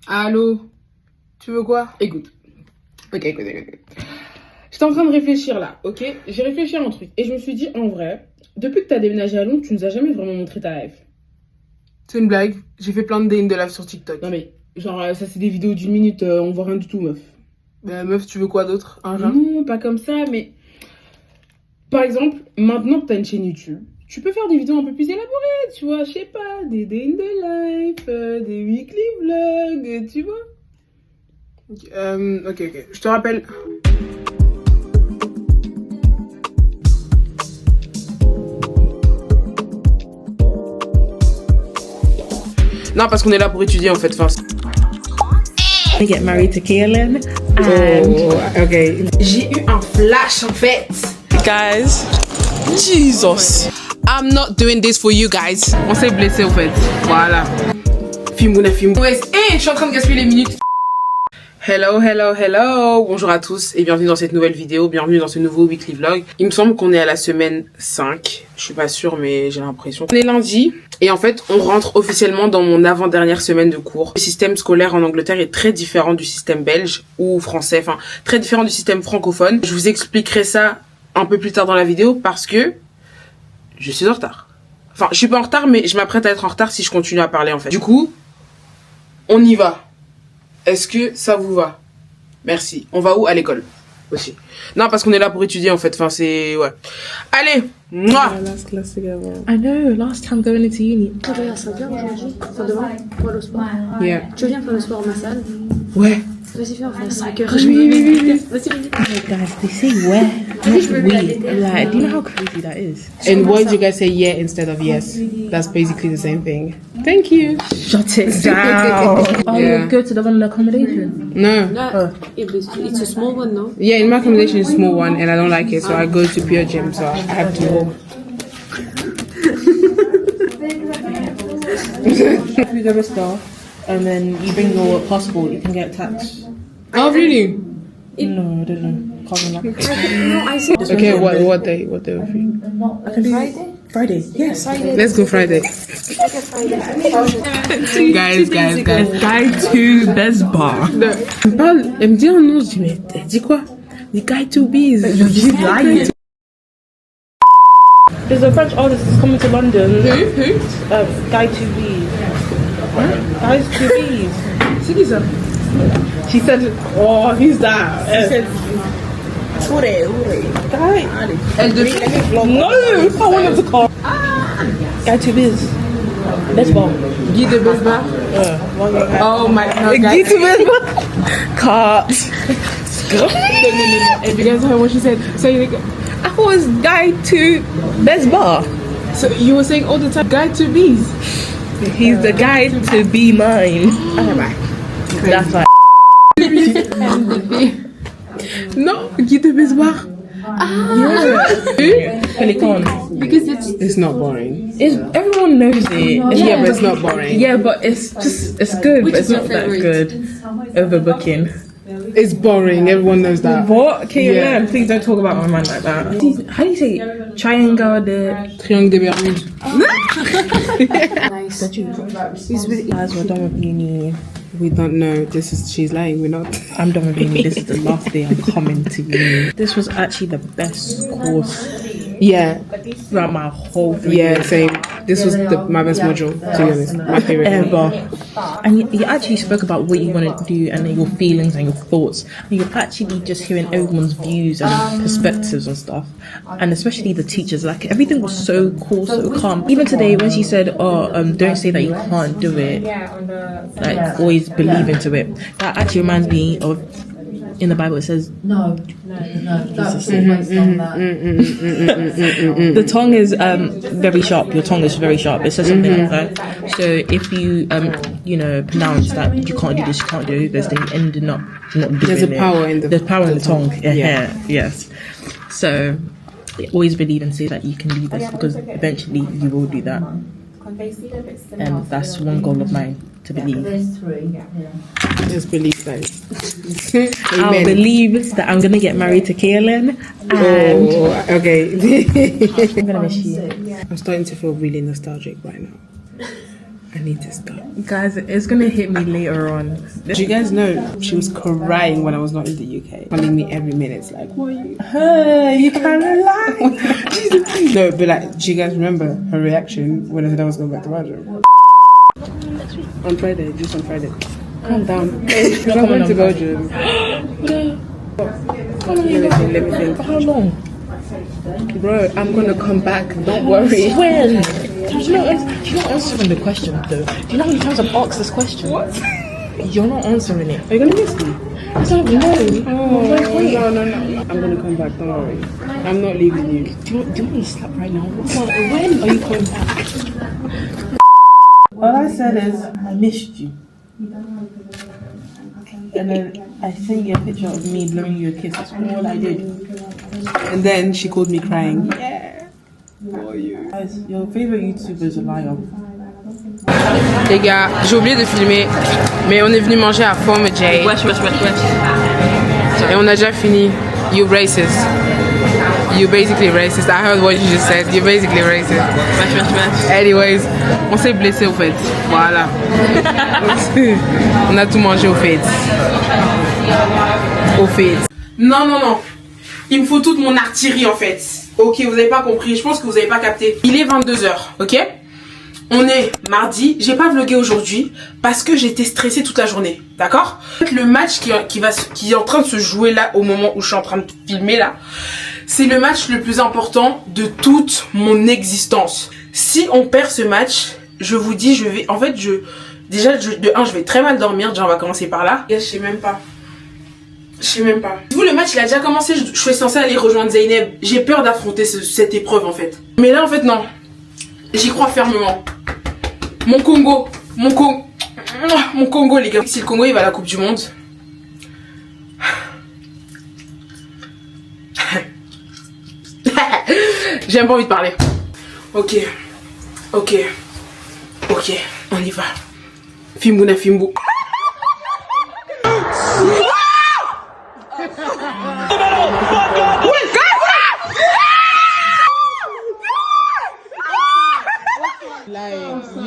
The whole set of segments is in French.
Allô? Tu veux quoi? Écoute. Ok. J'étais en train de réfléchir là, ok? J'ai réfléchi à un truc et je me suis dit, en vrai, depuis que t'as déménagé à Londres, tu nous as jamais vraiment montré ta life. C'est une blague. J'ai fait plein de day in the life sur TikTok. Non mais, genre, ça c'est des vidéos d'1 minute, on voit rien du tout, meuf. Bah, meuf, tu veux quoi d'autre? Non, pas comme ça, mais... Par exemple, maintenant que t'as une chaîne YouTube, tu peux faire des vidéos un peu plus élaborées, tu vois, je sais pas, des day in the life, des weekly vlogs, tu vois. Ok. Je te rappelle. Non, parce qu'on est là pour étudier en fait. Enfin, I get married to Kaelin and ok. J'ai eu un flash en fait. Guys, Jesus, I'm not doing this for you guys. On s'est blessé en fait. Voilà. Fimouna. Ouais, je suis en train de gaspiller les minutes. Hello. Bonjour à tous et bienvenue dans cette nouvelle vidéo, bienvenue dans ce nouveau weekly vlog. Il me semble qu'on est à la semaine 5, je suis pas sûre mais j'ai l'impression. On est lundi et en fait on rentre officiellement dans mon avant-dernière semaine de cours. Le système scolaire en Angleterre est très différent du système belge ou français, enfin très différent du système francophone. Je vous expliquerai ça un peu plus tard dans la vidéo parce que je suis en retard. Enfin je suis pas en retard mais je m'apprête à être en retard si je continue à parler en fait. Du coup, on y va. Est-ce que ça vous va? Merci. On va où? À l'école aussi. Non, parce qu'on est là pour étudier en fait. Enfin, c'est... Ouais. Allez. Mouah. Last class together. I know, last time going into uni. Tu reviens à 5h aujourd'hui? Enfin demain? Pour aller au sport? Yeah. Tu viens faire le sport à ma salle? Ouais. Vas-y, viens, on fait à 5h. Oui. Vas-y. Hey guys, they say where, not we. Like, do you know how crazy that is? And why did you guys say yeah instead of yes? That's basically the same thing. Thank you. Shut it down. Oh, Yeah. you go to the one accommodation. No. No, it's a small one, no? Yeah, in my accommodation is a small one and I don't like it, so I go to Pure Gym, so I have to walk. If you go to store and then you bring your passport, you can get taxed. Oh, really? No, I don't know. Can't remember. No, I see. Okay, what day? What day of you? I can do Friday. Yes. Let's go Friday. Guys. Guide to Best Bar. Elle me dit un nom, je dis mais elle dit quoi? The guy to bees. There's a French artist that's coming to London. Who? Guy 2Bs. Guys 2Bs. C'est qui ça? She said, oh, who's that? She said, Guy. Elle de No, I wanted to call. Guy 2Bs. Best Bar. Guy de Besbar. Oh my god. Guy to Best Bar. Cut. No. If you guys heard what she said, say it again. I thought it was Guy to Best Bar. So you were saying all the time, guy to bees. He's the guy to be mine. That's why. No, Guy de Besbar. Pelican. Because It's not boring. Everyone knows it. Yeah, but it's not boring. Yeah, but it's good, but it's not that good. Overbooking. It's boring. Everyone knows that. What? Okay, Yeah. yeah. Please don't talk about my man like that. How do you say it? Triangle de... Triangle des Bermudes. nice. Guys, we're done with uni. We don't know. She's lying. We're not. I'm done with uni. This is the last day I'm coming to uni. This was actually the best course Yeah. throughout my whole 3 Yeah. years. Same. This was my best module. To be honest, my favorite. Ever. And you actually spoke about what you want to do and your feelings and your thoughts. And you're actually just hearing everyone's views and perspectives and stuff. And especially the teachers, like everything was so cool, so calm. Even today when she said, don't say that you can't do it, like always believe into it. That actually reminds me of, in the Bible it says, No. That's always done that. the tongue is very sharp. Your tongue is very sharp. It says something like that. So if you pronounce that you can't do this, you can't do this, then you end up not doing There's a it. power in the. There's power in the tongue. Yeah. Yes. So always believe and say that you can do this because eventually you will do that. And that's one goal of mine, to believe. There's three. Yeah. Just believe that. I'll Amen. believe that I'm gonna get married to Kaelin, and Oh, okay. I'm gonna miss you. I'm starting to feel really nostalgic right now. I need to stop. Guys, it's gonna hit me later on. Do you guys know she was crying when I was not in the UK? Calling me every minute. It's like, what are you? Hey, You can't lie. No, but like, do you guys remember her reaction when I said I was going back to Belgium? On Friday, just on Friday. Calm down. Because I'm going to Belgium. Let me think. For how long? Bro, I'm gonna come back. Don't worry. When? You're not answering the question though. Do you know how many times I've asked this question? What? You're not answering it. Are you gonna miss me? I don't know. Oh, no. I'm gonna come back. Don't worry. I'm not leaving you. Do you want me to slap right now? When are you coming back? All I said is, I missed you. And then I sent you a picture of me blowing you a kiss. That's all I did. And then she called me crying. Yeah. Guys, your favorite YouTuber is a liar. Les gars, j'ai oublié de filmer, mais on est venu manger à Forme J. Wesh. Et on a déjà fini. You racist. You basically racist. I heard what you just said. You're basically racist. Wesh. Anyways, on s'est blessé au fait. Voilà. On a tout mangé au fait. Au fait. Non. Il me faut toute mon artillerie en fait. Ok, vous avez pas compris. Je pense que vous avez pas capté. Il est 22h, ok? On est mardi. J'ai pas vlogué aujourd'hui parce que j'étais stressée toute la journée. D'accord? Le match qui est en train de se jouer là au moment où je suis en train de filmer là, c'est le match le plus important de toute mon existence. Si on perd ce match, je vous dis, je vais... En fait, je vais très mal dormir. Déjà, on va commencer par là. Je sais même pas. Vous, le match, il a déjà commencé. Je suis censée aller rejoindre Zeynep. J'ai peur d'affronter cette épreuve, en fait. Mais là, en fait, non. J'y crois fermement. Mon Congo, les gars. Si le Congo, il va à la Coupe du Monde... J'ai même pas envie de parler. Ok, on y va. Fimbu na Fimbu.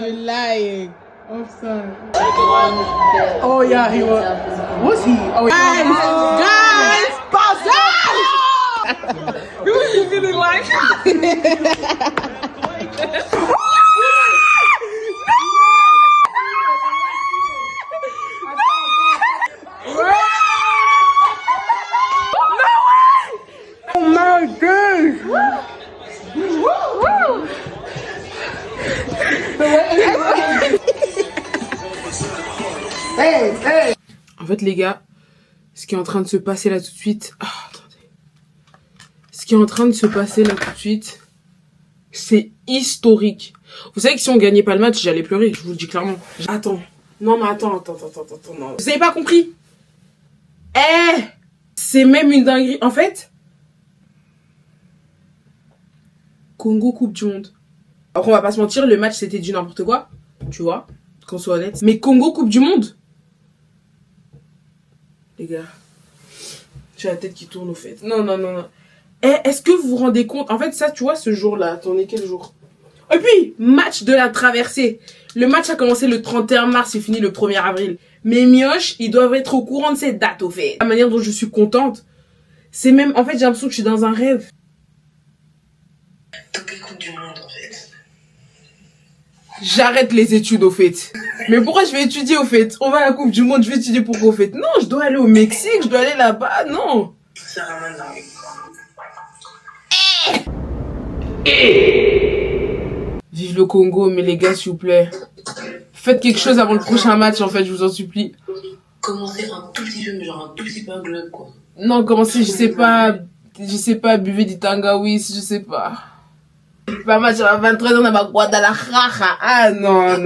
Lying. Offside. Oh yeah, he was. Was he? Oh, guys, pass out! Who is he feeling like? Oh my God! En fait, les gars, ce qui est en train de se passer là tout de suite. Oh, attendez. Ce qui est en train de se passer là tout de suite, c'est historique. Vous savez que si on gagnait pas le match, j'allais pleurer, je vous le dis clairement. Attends. Non, mais attends, non. Vous avez pas compris? C'est même une dinguerie. En fait, Congo Coupe du Monde. Alors, on va pas se mentir, le match c'était du n'importe quoi. Tu vois, qu'on soit honnête. Mais Congo Coupe du Monde. Les gars, j'ai la tête qui tourne au fait. Non. Est-ce que vous vous rendez compte? En fait, ça, tu vois, ce jour-là, attendez, quel jour? Et puis, match de la traversée. Le match a commencé le 31 mars et fini le 1er avril. Mes mioches, ils doivent être au courant de cette date, au fait. La manière dont je suis contente, c'est même... En fait, j'ai l'impression que je suis dans un rêve. Top écoute du monde, en fait. J'arrête les études, au fait. Mais pourquoi je vais étudier, au fait? On va à la Coupe du Monde, je vais étudier pourquoi, au fait? Non, je dois aller au Mexique, je dois aller là-bas, non. C'est vraiment dingue. Vive le Congo, mais les gars, s'il vous plaît. Faites quelque chose avant le prochain match, en fait, je vous en supplie. Commencez un tout petit peu, mais genre un tout petit peu un globe, quoi. Non, commencez, je sais pas, buvez du tangawis, je sais pas. Pas match à 23h dans ma Guadalajara. Ah, non.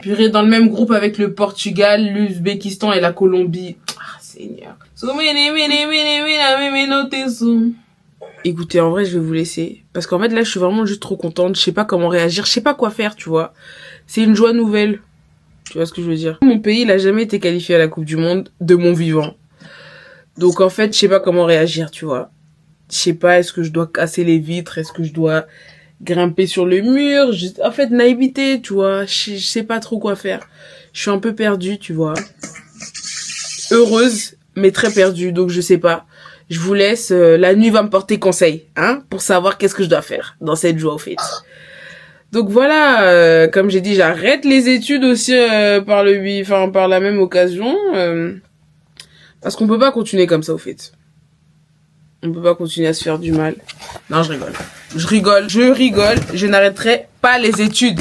Purée, dans le même groupe avec le Portugal, l'Ouzbékistan et la Colombie. Ah, Seigneur. Écoutez, en vrai, je vais vous laisser. Parce qu'en fait, là, je suis vraiment juste trop contente. Je sais pas comment réagir. Je sais pas quoi faire, tu vois. C'est une joie nouvelle. Tu vois ce que je veux dire? Mon pays, il a jamais été qualifié à la Coupe du Monde de mon vivant. Donc, en fait, je sais pas comment réagir, tu vois. Je sais pas, est-ce que je dois casser les vitres? Est-ce que je dois grimper sur le mur? En fait, naïveté, tu vois. Je sais pas trop quoi faire. Je suis un peu perdue, tu vois. Heureuse, mais très perdue. Donc, je sais pas. Je vous laisse. La nuit va me porter conseil, hein, pour savoir qu'est-ce que je dois faire dans cette joie, au fait. Donc voilà, comme j'ai dit, j'arrête les études aussi par la même occasion, parce qu'on peut pas continuer comme ça, au fait. On peut pas continuer à se faire du mal. Non, je rigole. Je n'arrêterai pas les études.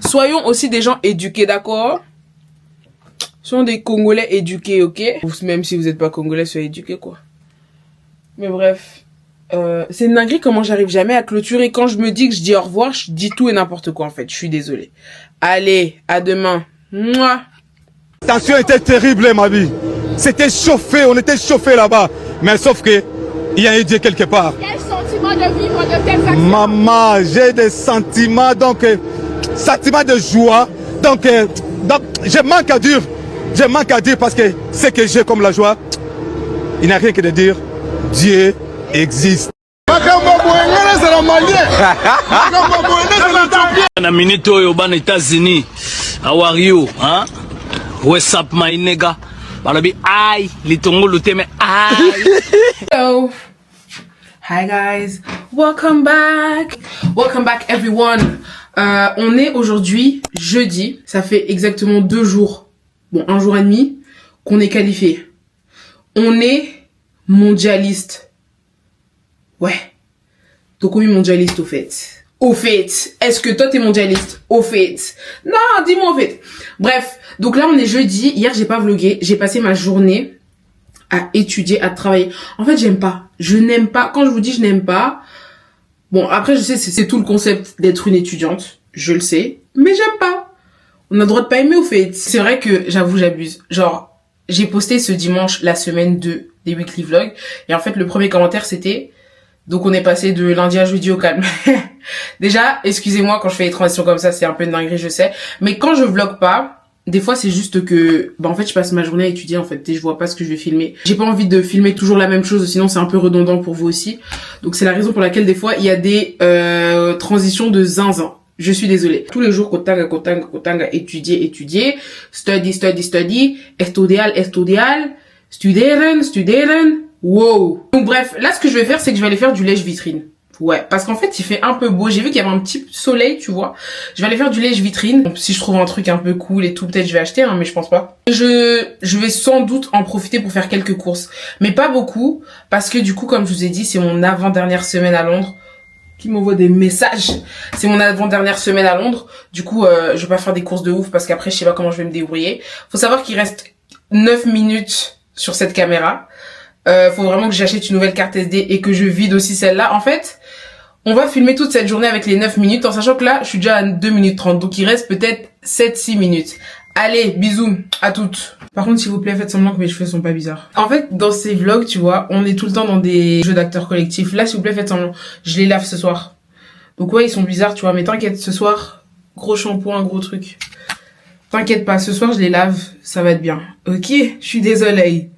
Soyons aussi des gens éduqués, d'accord? Soyons des Congolais éduqués, ok? Même si vous êtes pas Congolais, soyez éduqués, quoi. Mais bref. C'est une dinguerie comment j'arrive jamais à clôturer. Quand je me dis que je dis au revoir, je dis tout et n'importe quoi en fait. Je suis désolée. Allez, à demain. Mouah. La tension était terrible, ma vie. C'était chauffé, on était chauffé là-bas. Mais sauf que, il y a un Dieu quelque part. Quel sentiment de vivre de telles actions? Maman, j'ai des sentiments, sentiments de joie. Donc, je manque à dire. Je manque à dire parce que ce que j'ai comme la joie, il n'y a rien que de dire. Dieu existe. Na minute oyo bana États-Unis, how are you, huh? What's up my nigga? Balabi aïe, litongo luteme aïe. Hello. Hi guys. Welcome back. Welcome back everyone. On est aujourd'hui jeudi. Ça fait exactement 2 jours. Bon, 1 jour et demi qu'on est qualifié. On est mondialiste. Ouais. Donc oui, mondialiste au fait. Au fait. Est-ce que toi t'es mondialiste? Au fait. Non, dis-moi au fait. Bref. Donc là, on est jeudi. Hier, j'ai pas vlogué. J'ai passé ma journée à étudier, à travailler. En fait, j'aime pas. Je n'aime pas. Quand je vous dis je n'aime pas. Bon, après, je sais, c'est tout le concept d'être une étudiante. Je le sais. Mais j'aime pas. On a le droit de pas aimer au fait. C'est vrai que, j'avoue, j'abuse. Genre, j'ai posté ce dimanche la semaine 2 des weekly vlogs. Et en fait, le premier commentaire, c'était... Donc on est passé de lundi à jeudi au calme. Déjà, excusez-moi quand je fais les transitions comme ça, c'est un peu une dinguerie, je sais. Mais quand je vlog pas, des fois c'est juste que, en fait je passe ma journée à étudier en fait et je vois pas ce que je vais filmer. J'ai pas envie de filmer toujours la même chose, sinon c'est un peu redondant pour vous aussi. Donc c'est la raison pour laquelle des fois il y a des transitions de zinzin. Je suis désolée. Tous les jours, kotanga, étudier, study, studeren. Wow. Donc bref, là ce que je vais faire, c'est que je vais aller faire du lèche-vitrine. Ouais, parce qu'en fait, il fait un peu beau. J'ai vu qu'il y avait un petit soleil, tu vois. Je vais aller faire du lèche-vitrine. Donc, si je trouve un truc un peu cool et tout, peut-être je vais acheter, hein, mais je pense pas. Je vais sans doute en profiter pour faire quelques courses. Mais pas beaucoup, parce que du coup, comme je vous ai dit, c'est mon avant-dernière semaine à Londres. Qui m'envoie des messages. C'est mon avant-dernière semaine à Londres. Du coup, je vais pas faire des courses de ouf, parce qu'après, je sais pas comment je vais me débrouiller. Faut savoir qu'il reste 9 minutes sur cette caméra. Faut vraiment que j'achète une nouvelle carte SD et que je vide aussi celle-là. En fait, on va filmer toute cette journée avec les 9 minutes, en sachant que là, je suis déjà à 2 minutes 30. Donc, il reste peut-être 7-6 minutes. Allez, bisous, à toutes. Par contre, s'il vous plaît, faites semblant que mes cheveux sont pas bizarres. En fait, dans ces vlogs, tu vois, on est tout le temps dans des jeux d'acteurs collectifs. Là, s'il vous plaît, faites semblant. Je les lave ce soir. Donc ouais, ils sont bizarres, tu vois, mais t'inquiète, ce soir, gros shampoing, gros truc. T'inquiète pas, ce soir, je les lave, ça va être bien. Ok, je suis désolée.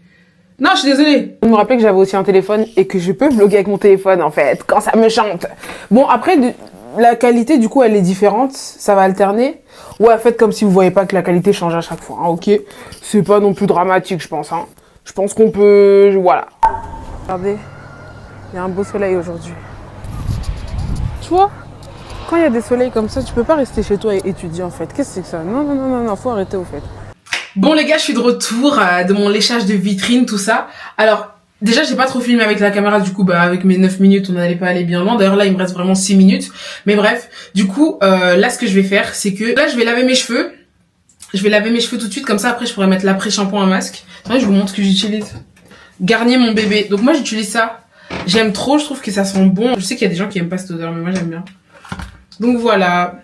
Non, je suis désolée. Je me rappelais que j'avais aussi un téléphone et que je peux vlogger avec mon téléphone, en fait, quand ça me chante. Bon, après, la qualité, du coup, elle est différente. Ça va alterner. Ouais, faites comme si vous voyez pas que la qualité change à chaque fois, hein, ok? C'est pas non plus dramatique, je pense, hein. Je pense qu'on peut... Voilà. Regardez, il y a un beau soleil aujourd'hui. Tu vois, quand il y a des soleils comme ça, tu peux pas rester chez toi et étudier, en fait. Qu'est-ce que c'est que ça? Non, faut arrêter, au fait. Bon les gars, je suis de retour de mon léchage de vitrine, tout ça. Alors, déjà, j'ai pas trop filmé avec la caméra, du coup, avec mes 9 minutes, on n'allait pas aller bien loin. D'ailleurs, là, il me reste vraiment 6 minutes. Mais bref, du coup, là, ce que je vais faire, c'est que là, je vais laver mes cheveux. Je vais laver mes cheveux tout de suite, comme ça, après, je pourrais mettre l'après-shampoing à masque. Attendez, je vous montre ce que j'utilise. Garnier mon bébé. Donc moi, j'utilise ça. J'aime trop, je trouve que ça sent bon. Je sais qu'il y a des gens qui aiment pas cette odeur, mais moi, j'aime bien. Donc voilà.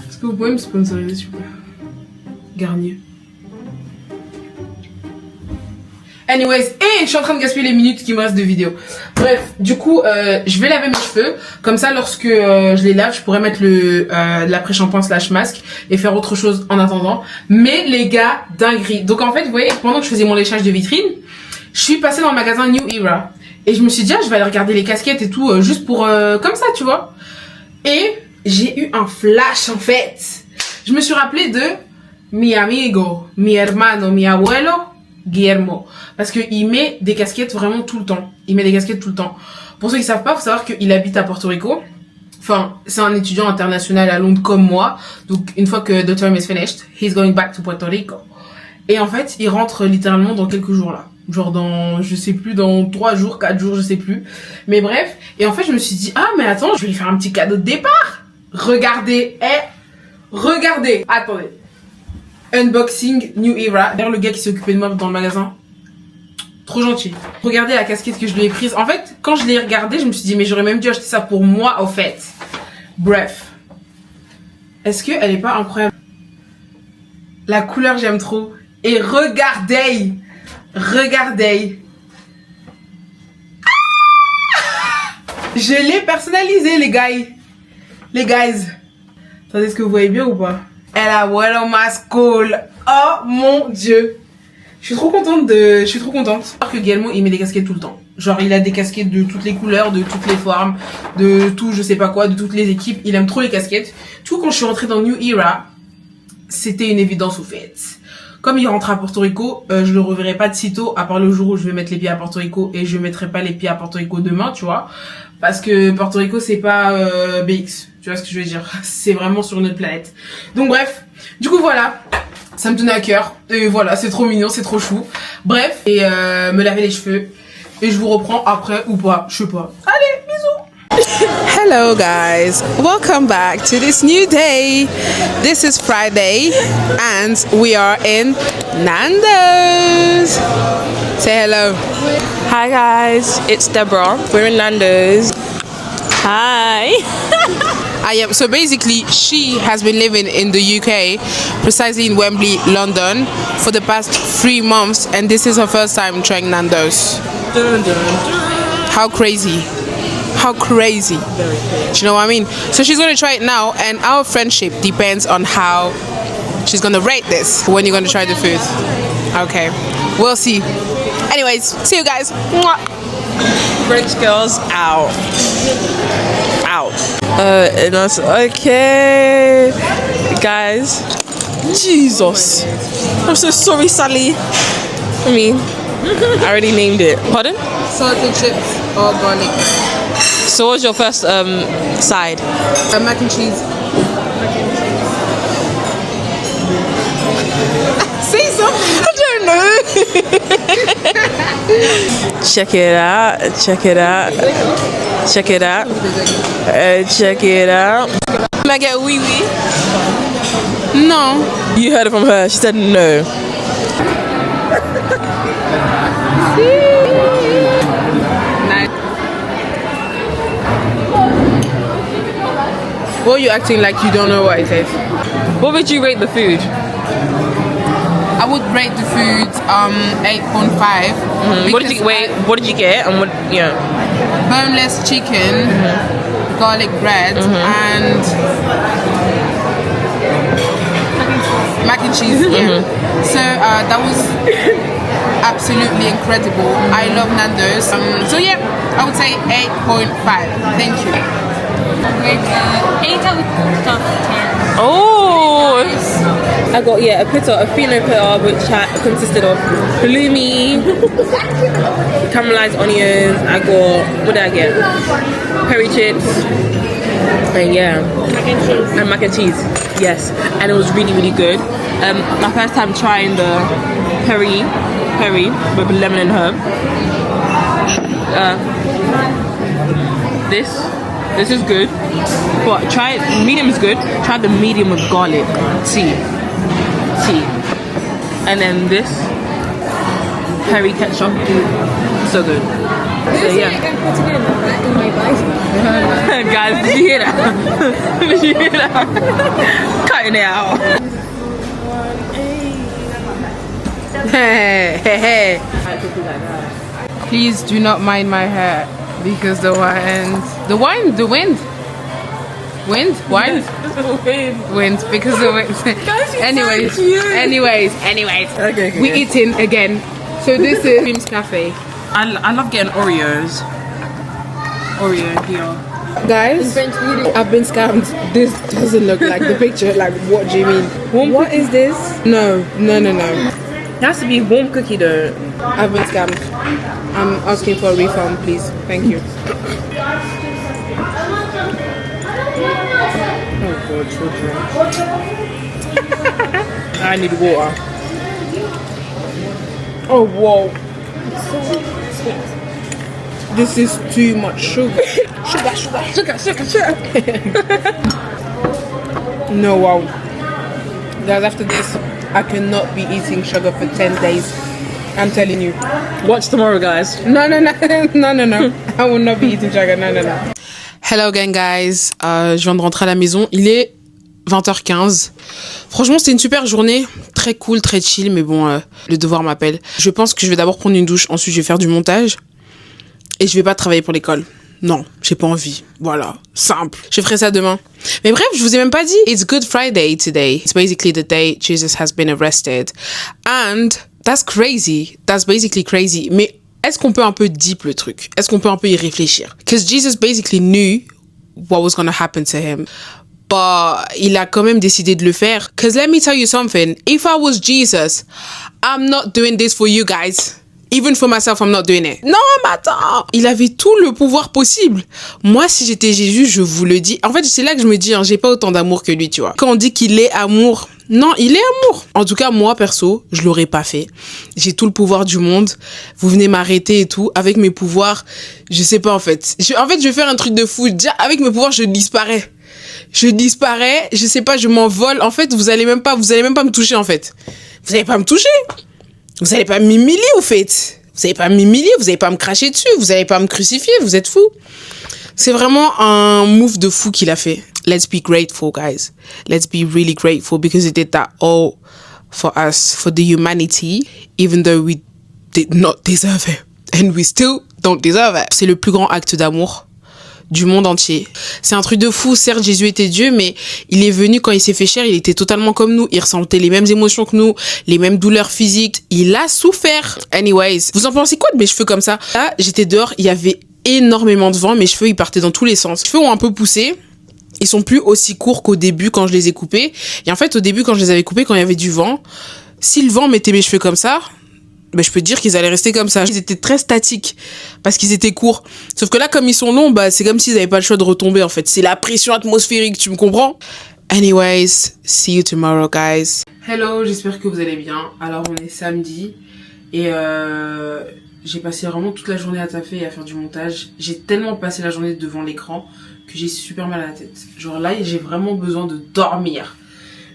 Est-ce que vous pouvez me sponsoriser, s'il vous plaît? Garnier. Anyways, et je suis en train de gaspiller les minutes qui me restent de vidéo. Bref, du coup, je vais laver mes cheveux. Comme ça, lorsque je les lave, je pourrais mettre l'après-shampoing / masque et faire autre chose en attendant. Mais les gars, dinguerie. Donc en fait, vous voyez, pendant que je faisais mon léchage de vitrine, je suis passée dans le magasin New Era. Et je me suis dit, ah, je vais aller regarder les casquettes et tout, juste pour... comme ça, tu vois. Et j'ai eu un flash, en fait. Je me suis rappelé de mi amigo, mi hermano, mi abuelo, Guillermo. Parce qu'il met des casquettes vraiment tout le temps. Il met des casquettes tout le temps. Pour ceux qui savent pas, faut savoir qu'il habite à Porto Rico. Enfin, c'est un étudiant international à Londres comme moi. Donc, une fois que the term is finished, he's going back to Puerto Rico. Et en fait, il rentre littéralement dans quelques jours là. Genre dans, je sais plus, dans 3 jours, 4 jours, je sais plus. Mais bref. Et en fait, je me suis dit, ah, mais attends, je vais lui faire un petit cadeau de départ. Regardez, regardez. Attendez. Unboxing New Era. D'ailleurs, le gars qui s'est occupé de moi dans le magasin. Trop gentil. Regardez la casquette que je lui ai prise. En fait, quand je l'ai regardée, je me suis dit, mais j'aurais même dû acheter ça pour moi, au fait. Bref. Est-ce qu'elle est pas incroyable? La couleur, j'aime trop. Et regardez. Regardez. Je l'ai personnalisé, les gars. Les guys. Attendez, est-ce que vous voyez bien ou pas? Elle a well mask cool. Oh mon dieu. Je suis trop contente. Alors que Guillermo, il met des casquettes tout le temps. Genre, il a des casquettes de toutes les couleurs, de toutes les formes, de tout, je sais pas quoi, de toutes les équipes. Il aime trop les casquettes. Tout quand je suis rentrée dans New Era, c'était une évidence au fait. Comme il rentre à Porto Rico, je le reverrai pas de sitôt, à part le jour où je vais mettre les pieds à Porto Rico, et je mettrai pas les pieds à Porto Rico demain, tu vois. Parce que Porto Rico, c'est pas BX. Tu vois ce que je veux dire? C'est vraiment sur une autre planète. Donc bref, du coup voilà. Ça me tenait à cœur. Et voilà, c'est trop mignon, c'est trop chou. Bref, et me laver les cheveux. Et je vous reprends après ou pas, je sais pas. Allez, bisous. Hello guys, welcome back to this new day. This is Friday and we are in Nando's. Say hello. Hi guys, it's Deborah. We're in Nando's. Hi. So basically, she has been living in the UK, precisely in Wembley, London, for the past 3 months, and this is her first time trying Nando's. Dun, dun, dun. How crazy. How crazy. Very crazy. Do you know what I mean? So she's going to try it now, and our friendship depends on how she's going to rate this when you're going to try the food. Okay, we'll see. Anyways, see you guys. Mwah. French girls out. Out. And that's okay. Guys. Jesus. I'm so sorry, Sally. I mean, I already named it. Pardon? Salted chips or garlic. So what's your first side? Mac and cheese. Say something. I don't know. Check it out. Check it out. Check it out. Check it out. Can I get a wee wee? No. You heard it from her. She said no. Why are you acting like you don't know what it is? What would you rate the food? I would rate the food 8.5. What did you wait? What did you get? And what? Yeah. Boneless chicken, garlic bread, and mac and cheese. Yeah. So that was absolutely incredible. I love Nando's. So yeah, I would say 8.5. Thank you. 8 out of 10. Oh, I got a pita, a fino pita, which consisted of halloumi, caramelized onions. I got, what did I get? Peri chips, and mac and cheese. Yes, and it was really, really good. My first time trying the peri with lemon and herb. This is good, but try it. Medium is good. Try the medium with garlic tea, and then this peri ketchup. So good. So yeah. Guys, did you hear that? Did you hear that? Cutting it out. Hey, hey, hey. Please do not mind my hair because the wind, because the wind. Anyways. Okay. We eating again. So this is Cream's Cafe. I love getting Oreos. Oreo here. Guys, I've been scammed. This doesn't look like the picture. Like, what do you mean? What is this? No. It has to be warm cookie dough. I've been scammed. I'm asking for a refund, please. Thank you. Oh God, children. I need water. Oh, whoa. This is too much sugar. Sugar. No, wow. Guys, after this, I cannot be eating sugar for 10 days. I'm telling you. Watch tomorrow, guys. No. I will not be eating sugar. No. Hello again, guys. Je viens de rentrer à la maison. Il est 20h15. Franchement, c'était une super journée. Très cool, très chill. Mais bon, le devoir m'appelle. Je pense que je vais d'abord prendre une douche. Ensuite, je vais faire du montage. Et je vais pas travailler pour l'école. Non, j'ai pas envie. Voilà, simple. Je ferai ça demain. Mais bref, je vous ai même pas dit. It's Good Friday today. It's basically the day Jesus has been arrested. And that's crazy. That's basically crazy. Mais est-ce qu'on peut un peu deep le truc? Est-ce qu'on peut un peu y réfléchir? Because Jesus basically knew what was going to happen to him. But il a quand même décidé de le faire. Because let me tell you something. If I was Jesus, I'm not doing this for you guys. Even for myself, I'm not doing it. Non, mais attends. Il avait tout le pouvoir possible. Moi, si j'étais Jésus, je vous le dis. En fait, c'est là que je me dis, j'ai pas autant d'amour que lui, tu vois. Quand on dit qu'il est amour, non, il est amour. En tout cas, moi, perso, je l'aurais pas fait. J'ai tout le pouvoir du monde. Vous venez m'arrêter et tout. Avec mes pouvoirs, je sais pas, en fait. Je vais faire un truc de fou. Déjà, avec mes pouvoirs, je disparais. Je sais pas, je m'envole. En fait, vous allez même pas me toucher, en fait. Vous allez pas me toucher. Vous allez pas m'humilier, au fait. Vous allez pas m'humilier, vous allez pas me cracher dessus, vous allez pas me crucifier, vous êtes fous. C'est vraiment un move de fou qu'il a fait. Let's be grateful, guys. Let's be really grateful because he did that all for us, for the humanity, even though we did not deserve it. And we still don't deserve it. C'est le plus grand acte d'amour du monde entier. C'est un truc de fou. Certes, Jésus était Dieu, mais il est venu quand il s'est fait chair, il était totalement comme nous. Il ressentait les mêmes émotions que nous, les mêmes douleurs physiques. Il a souffert. Anyways, vous en pensez quoi de mes cheveux comme ça? Là, j'étais dehors, il y avait énormément de vent, mes cheveux, ils partaient dans tous les sens. Les cheveux ont un peu poussé. Ils sont plus aussi courts qu'au début quand je les ai coupés. Et en fait, au début, quand je les avais coupés, quand il y avait du vent, si le vent mettait mes cheveux comme ça, ben, je peux te dire qu'ils allaient rester comme ça. Ils étaient très statiques parce qu'ils étaient courts. Sauf que là, comme ils sont longs, bah, c'est comme s'ils n'avaient pas le choix de retomber, en fait. C'est la pression atmosphérique, tu me comprends? Anyways, see you tomorrow, guys. Hello, j'espère que vous allez bien. Alors, on est samedi et j'ai passé vraiment toute la journée à taffer et à faire du montage. J'ai tellement passé la journée devant l'écran que j'ai super mal à la tête. Genre là, j'ai vraiment besoin de dormir.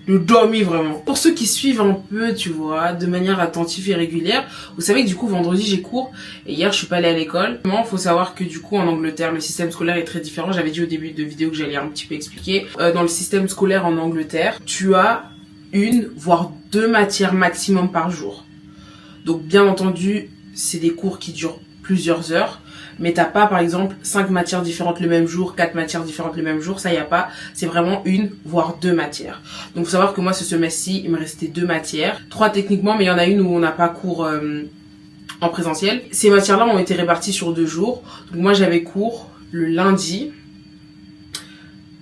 De dormir vraiment. Pour ceux qui suivent un peu, tu vois, de manière attentive et régulière, vous savez que du coup vendredi j'ai cours et hier je suis pas allée à l'école. Il faut savoir que du coup en Angleterre le système scolaire est très différent. J'avais dit au début de vidéo que j'allais un petit peu expliquer. Dans le système scolaire en Angleterre, tu as une voire 2 matières maximum par jour. Donc bien entendu, c'est des cours qui durent plusieurs heures. Mais t'as pas par exemple 5 matières différentes le même jour, 4 matières différentes le même jour, ça y a pas, c'est vraiment 1 voire 2 matières. Donc faut savoir que moi ce semestre-ci, il me restait 2 matières, 3 techniquement, mais il y en a une où on n'a pas cours en présentiel. Ces matières-là ont été réparties sur 2 jours. Donc moi j'avais cours le lundi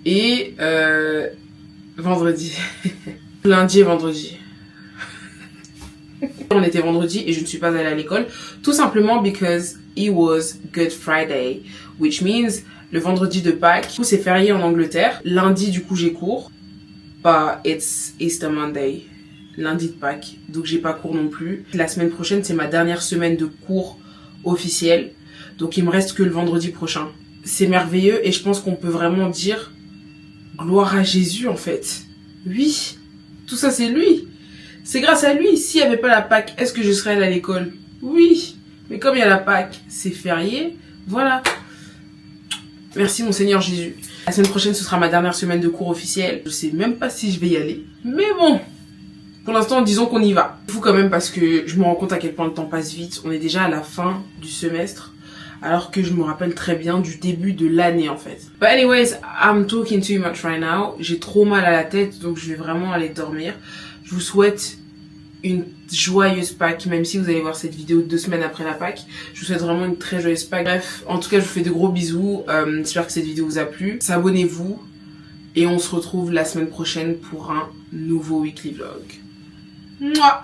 et vendredi. Lundi et vendredi. On était vendredi et je ne suis pas allée à l'école, tout simplement because it was Good Friday, which means le vendredi de Pâques. Du coup, c'est férié en Angleterre. Lundi, du coup, j'ai cours. But it's Easter Monday, lundi de Pâques, donc j'ai pas cours non plus. La semaine prochaine, c'est ma dernière semaine de cours officiel, donc il me reste que le vendredi prochain. C'est merveilleux et je pense qu'on peut vraiment dire gloire à Jésus en fait. Oui, tout ça c'est lui. C'est grâce à lui. S'il n'y avait pas la Pâques, est-ce que je serais allée à l'école? Oui. Mais comme il y a la Pâques, c'est férié. Voilà. Merci mon Seigneur Jésus. La semaine prochaine, ce sera ma dernière semaine de cours officiel. Je sais même pas si je vais y aller. Mais bon, Pour l'instant, disons qu'on y va. Fou quand même parce que je me rends compte à quel point le temps passe vite. On est déjà à la fin du semestre. Alors que je me rappelle très bien du début de l'année en fait. But anyways, I'm talking too much right now. J'ai trop mal à la tête donc je vais vraiment aller dormir. Je vous souhaite une joyeuse Pâques, même si vous allez voir cette vidéo 2 semaines après la Pâques. Je vous souhaite vraiment une très joyeuse Pâques. Bref, en tout cas je vous fais de gros bisous. J'espère que cette vidéo vous a plu. Abonnez-vous et on se retrouve la semaine prochaine pour un nouveau weekly vlog. Mouah.